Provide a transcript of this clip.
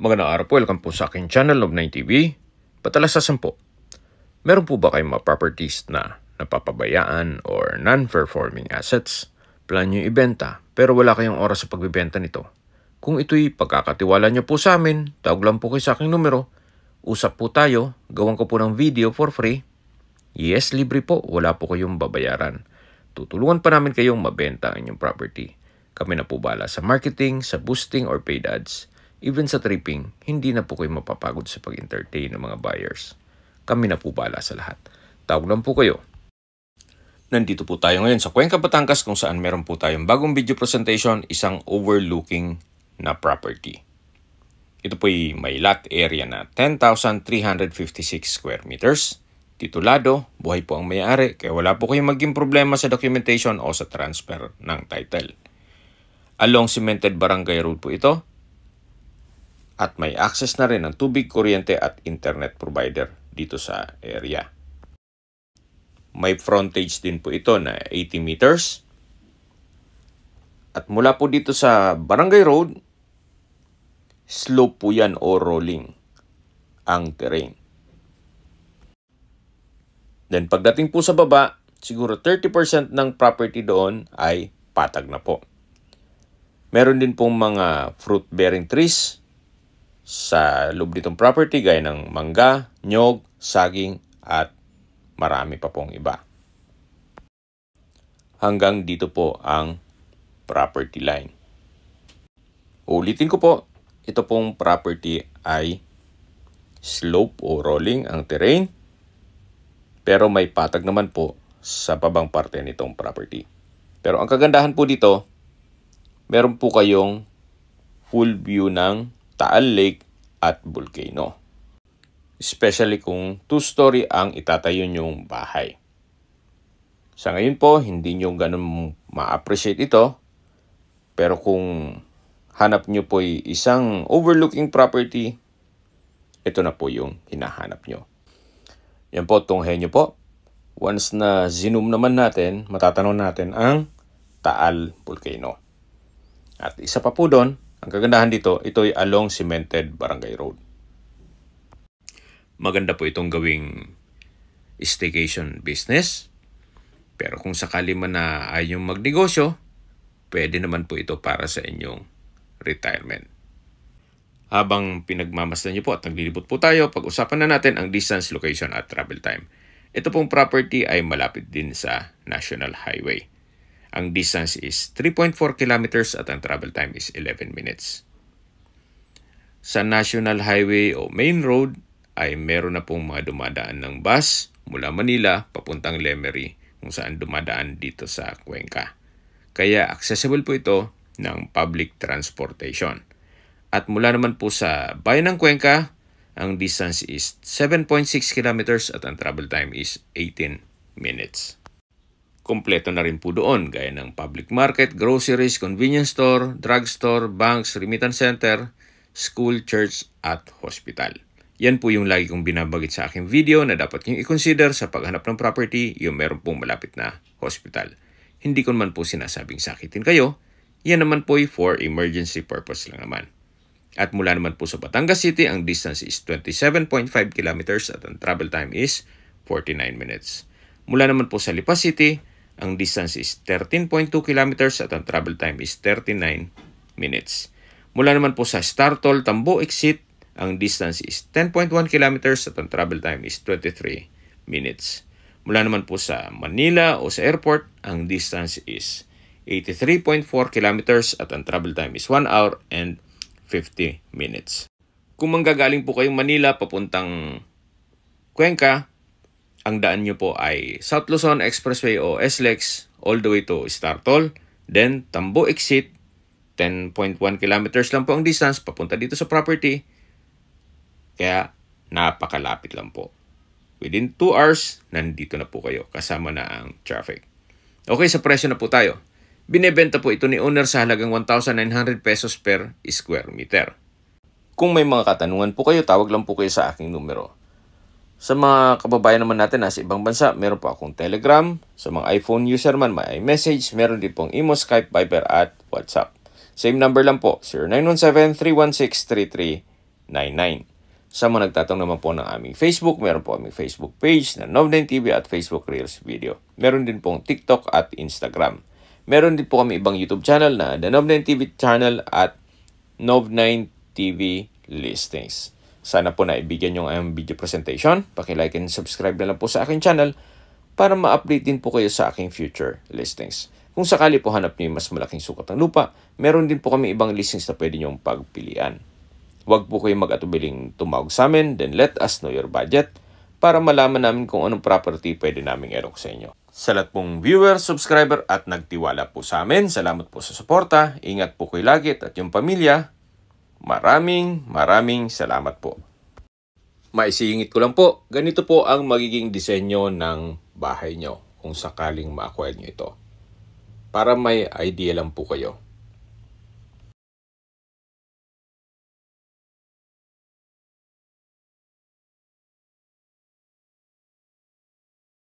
Magandang araw po, welcome po sa aking channel of 9TV. Patalasasan po, meron po ba kayong mga properties na napapabayaan or non-performing assets? Plan nyo ibenta pero wala kayong oras sa pagbibenta nito. Kung ito'y pagkakatiwala nyo po sa amin, tawag lang po kayo sa aking numero. Usap po tayo, gawan ko po ng video for free. Yes, libre po, wala po kayong babayaran. Tutulungan pa namin kayong mabenta ang inyong property. Kami na po bala sa marketing, sa boosting or paid ads. Even sa tripping, hindi na po kayo mapapagod sa pag-entertain ng mga buyers. Kami na po bala sa lahat. Tawag lang po kayo. Nandito po tayo ngayon sa Cuenca, Batangas kung saan meron po tayong bagong video presentation, isang overlooking na property. Ito po ay may lot area na 10,356 square meters. Titulado, buhay po ang may-ari, kaya wala po kayong maging problema sa documentation o sa transfer ng title. Along cemented barangay road po ito. At may access na rin ng tubig, kuryente at internet provider dito sa area. May frontage din po ito na 80 meters. At mula po dito sa Barangay Road, slope po yan o rolling ang terrain. Then pagdating po sa baba, siguro 30% ng property doon ay patag na po. Meron din pong mga fruit-bearing trees sa loob nitong property gaya ng mangga, nyog, saging at marami pa pong iba. Hanggang dito po ang property line. Ulitin ko po, ito pong property ay slope o rolling ang terrain pero may patag naman po sa babang parte nitong property. Pero ang kagandahan po dito, meron po kayong full view ng Taal Lake at Volcano. Especially kung 2-story ang itatayo nyong bahay. Sa ngayon po, hindi nyo ganun ma-appreciate ito. Pero kung hanap nyo po isang overlooking property, ito na po yung hinahanap nyo. Yan po, tunghayan nyo po. Once na zoom naman natin, matatanaw natin ang Taal Volcano. At isa pa po doon, ang kagandahan dito, ito ay along cemented barangay road. Maganda po itong gawing staycation business. Pero kung sakali man na ayaw magnegosyo, pwede naman po ito para sa inyong retirement. Habang pinagmamasdan niyo po at naglilibot po tayo, pag-usapan na natin ang distance, location at travel time. Ito pong property ay malapit din sa National Highway. Ang distance is 3.4 kilometers at ang travel time is 11 minutes. Sa National Highway o Main Road ay meron na pong mga dumadaan ng bus mula Manila papuntang Lemery kung saan dumadaan dito sa Cuenca. Kaya accessible po ito ng public transportation. At mula naman po sa bayan ng Cuenca, ang distance is 7.6 kilometers at ang travel time is 18 minutes. Kompleto na rin po doon gaya ng public market, groceries, convenience store, drugstore, banks, remittance center, school, church at hospital. Yan po yung lagi kong binabagit sa aking video na dapat nyo i-consider sa paghanap ng property yung meron pong malapit na hospital. Hindi ko naman po sinasabing sakitin kayo, yan naman po for emergency purpose lang naman. At mula naman po sa Batangas City, ang distance is 27.5 kilometers at ang travel time is 49 minutes. Mula naman po sa Lipa City, ang distance is 13.2 kilometers at ang travel time is 39 minutes. Mula naman po sa Startol, Tambo Exit, ang distance is 10.1 kilometers at ang travel time is 23 minutes. Mula naman po sa Manila o sa airport, ang distance is 83.4 kilometers at ang travel time is 1 hour and 50 minutes. Kung manggagaling po kayong Manila papuntang Cuenca, ang daan nyo po ay South Luzon Expressway o SLEX all the way to Startol. Then, Tambo Exit, 10.1 kilometers lang po ang distance papunta dito sa property. Kaya, napakalapit lang po. Within 2 hours, nandito na po kayo kasama na ang traffic. Okay, sa presyo na po tayo. Binebenta po ito ni owner sa halagang 1,900 pesos per square meter. Kung may mga katanungan po kayo, tawag lang po kayo sa aking numero. Sa mga kababayan naman natin nasa ibang bansa, meron po akong Telegram. Sa mga iPhone user man, may iMessage. Meron din pong Imo, Skype, Viber at WhatsApp. Same number lang po, 0917-316-33 Sa mga nagtatanong naman po ng aming Facebook, meron po aming Facebook page na Nov9TV at Facebook Reels Video. Meron din pong TikTok at Instagram. Meron din po kami ibang YouTube channel na The Nov9TV Channel at Nov9TV Listings. Sana po naibigyan nyo ang video presentation. Paki-like and subscribe na lang po sa aking channel para ma-update din po kayo sa aking future listings. Kung sakali po hanap nyo yung mas malaking sukat ng lupa, meron din po kami ibang listings na pwede nyong pagpilian. Huwag po kayo mag-atubiling tumawag sa amin, then let us know your budget para malaman namin kung anong property pwede naming erok sa inyo. Sa lahat pong viewer, subscriber at nagtiwala po sa amin, salamat po sa suporta. Ingat po kayo lagi at yung pamilya. Maraming salamat po. Maisingit ko lang po, ganito po ang magiging disenyo ng bahay nyo kung sakaling ma-acquire nyo ito. Para may idea lang po kayo.